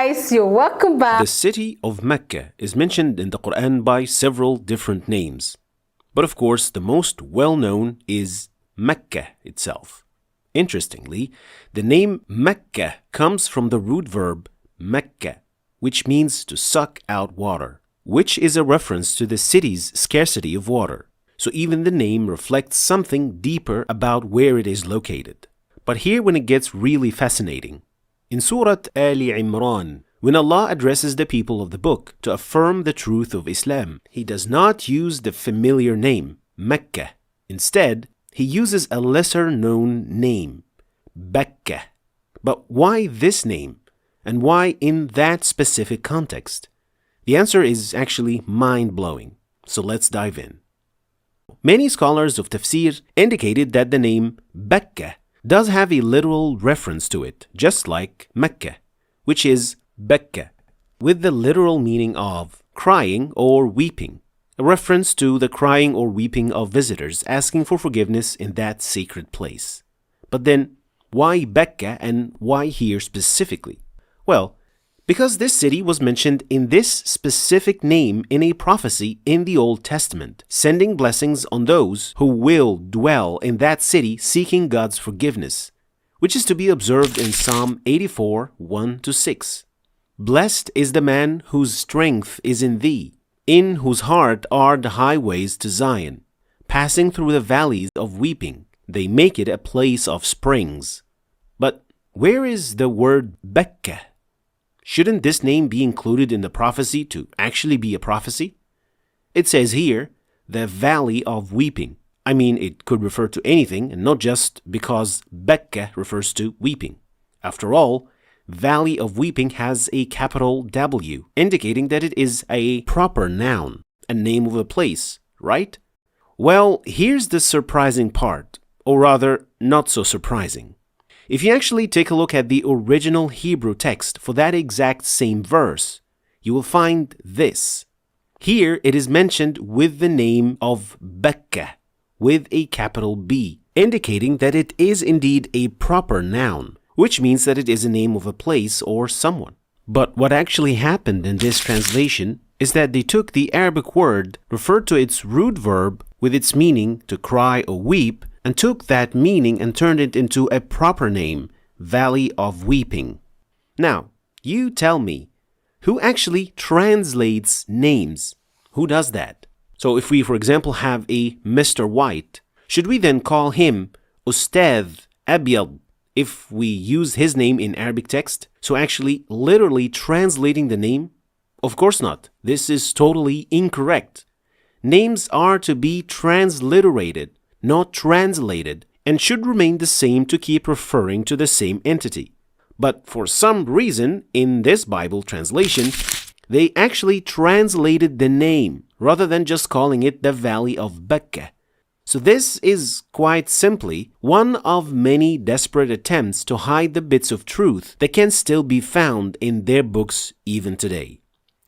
guys, you're welcome back. The city of Mecca is mentioned in the Quran by several different names. But of course, the most well-known is Mecca itself. Interestingly, the name Mecca comes from the root verb Mecca, which means to suck out water, which is a reference to the city's scarcity of water. So even the name reflects something deeper about where it is located. But here when it gets really fascinating. In Surah Ali Imran, when Allah addresses the people of the book to affirm the truth of Islam, He does not use the familiar name, Mecca. Instead, He uses a lesser-known name, Bekka. But why this name? And why in that specific context? The answer is actually mind-blowing. So let's dive in. Many scholars of tafsir indicated that the name Bekka does have a literal reference to it, just like Mecca, which is Bekka, with the literal meaning of crying or weeping, a reference to the crying or weeping of visitors asking for forgiveness in that sacred place. But then, why Bekka and why here specifically? Well, because this city was mentioned in this specific name in a prophecy in the Old Testament, sending blessings on those who will dwell in that city seeking God's forgiveness, which is to be observed in Psalm 84, 1-6. Blessed is the man whose strength is in thee, in whose heart are the highways to Zion. Passing through the valleys of weeping, they make it a place of springs. But where is the word Bekka? Shouldn't this name be included in the prophecy to actually be a prophecy? It says here, the valley of weeping. I mean, it could refer to anything and not just because Bekka refers to weeping. After all, Valley of Weeping has a capital W, indicating that it is a proper noun, a name of a place, right? Well, here's the surprising part, or rather, not so surprising. If you actually take a look at the original Hebrew text for that exact same verse, you will find this. Here it is mentioned with the name of Bekka, with a capital B, indicating that it is indeed a proper noun, which means that it is a name of a place or someone. But what actually happened in this translation is that they took the Arabic word, referred to its root verb with its meaning to cry or weep, and took that meaning and turned it into a proper name, Valley of Weeping. Now, you tell me, who actually translates names? Who does that? So if we, for example, have a Mr. White, should we then call him Ustadh Abyad if we use his name in Arabic text? So actually literally translating the name? Of course not. This is totally incorrect. Names are to be transliterated, not translated, and should remain the same to keep referring to the same entity. But for some reason, in this Bible translation, they actually translated the name rather than just calling it the Valley of Bekka. So this is quite simply one of many desperate attempts to hide the bits of truth that can still be found in their books even today.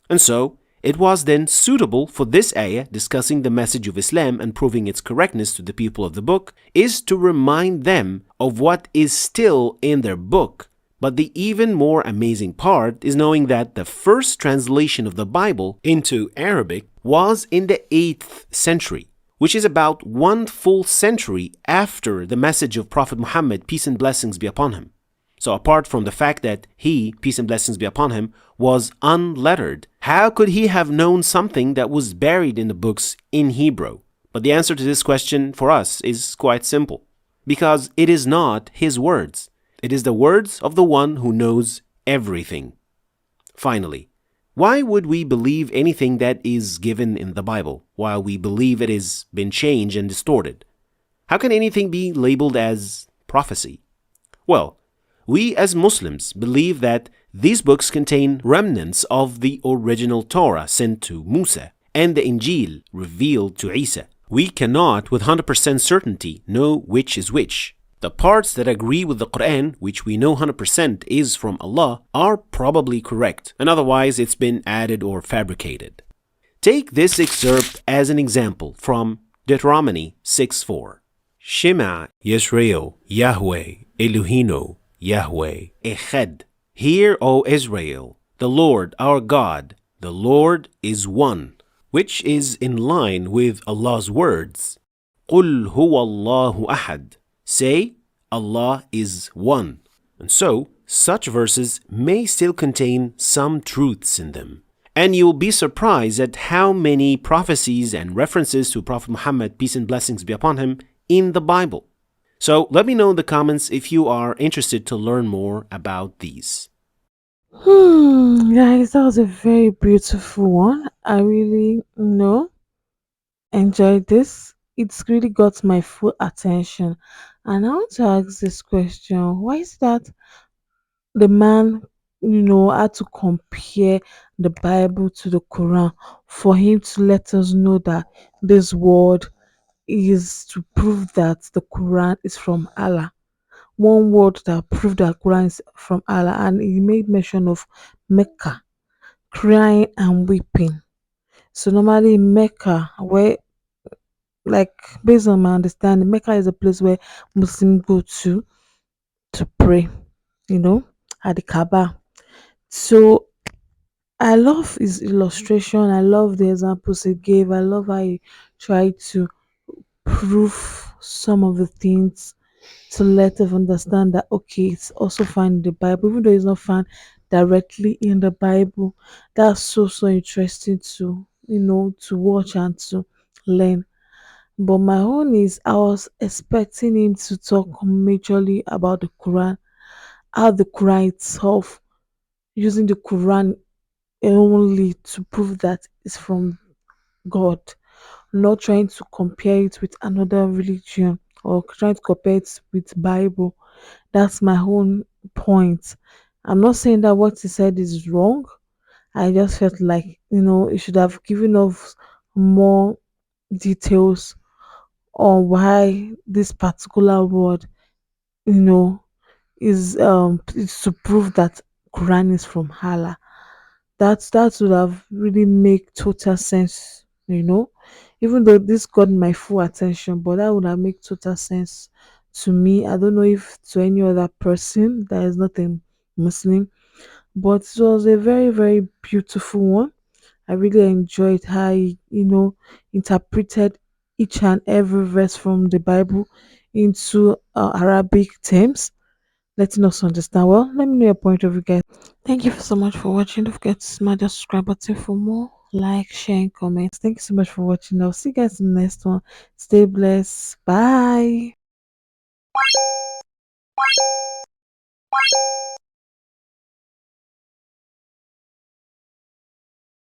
And so, it was then suitable for this ayah discussing the message of Islam and proving its correctness to the people of the book is to remind them of what is still in their book. But the even more amazing part is knowing that the first translation of the Bible into Arabic was in the 8th century, which is about 1 full century after the message of Prophet Muhammad, peace and blessings be upon him. So apart from the fact that he, peace and blessings be upon him, was unlettered, how could he have known something that was buried in the books in Hebrew? But the answer to this question for us is quite simple. Because it is not his words. It is the words of the one who knows everything. Finally, why would we believe anything that is given in the Bible while we believe it has been changed and distorted? How can anything be labeled as prophecy? Well, we as Muslims believe that these books contain remnants of the original Torah sent to Musa and the Injil revealed to Isa. We cannot with 100% certainty know which is which. The parts that agree with the Quran, which we know 100% is from Allah, are probably correct, and otherwise it's been added or fabricated. Take this excerpt as an example from Deuteronomy 6:4. Shema Yisrael Yahweh Elohino Yahweh Echad. Hear, O Israel, the Lord, our God, the Lord is one, which is in line with Allah's words. قُلْ هُوَ اللَّهُ أَحَدٌ. Say, Allah is one. And so, such verses may still contain some truths in them. And you'll be surprised at how many prophecies and references to Prophet Muhammad, peace and blessings be upon him, in the Bible. So let me know in the comments if you are interested to learn more about these. Guys, that was a very beautiful one. I really, enjoyed this. It's really got my full attention. And I want to ask this question. Why is that the man, had to compare the Bible to the Quran for him to let us know that this word is to prove that the Quran is from Allah? One word that proved that Quran is from Allah, and he made mention of Mecca, crying and weeping. So normally in Mecca, where, like, based on my understanding, Mecca is a place where Muslims go to pray, you know, at the Kaaba. So I love his illustration. I love the examples he gave. I love how he tried to prove some of the things to let us understand that okay, it's also found in the Bible, even though it's not found directly in the Bible. That's so interesting to to watch and to learn. But my own is I was expecting him to talk majorly about the Quran, how the Quran itself, using the Quran only to prove that it's from God, not trying to compare it with another religion or trying to compare it with Bible. That's my own point. I'm not saying that what he said is wrong. I just felt like, it should have given us more details on why this particular word, you know, is to prove that Quran is from Allah. That would have really make total sense, Even though this got my full attention, but that would have make total sense to me. I don't know if to any other person that is not a Muslim, but it was a very, very beautiful one. I really enjoyed how he, interpreted each and every verse from the Bible into Arabic terms, letting us understand. Well, let me know your point of view, guys. Thank you so much for watching. Don't forget to smash the subscribe button for more. Like, share, and comments. Thank you so much for watching. I'll see you guys in the next one. Stay blessed. Bye.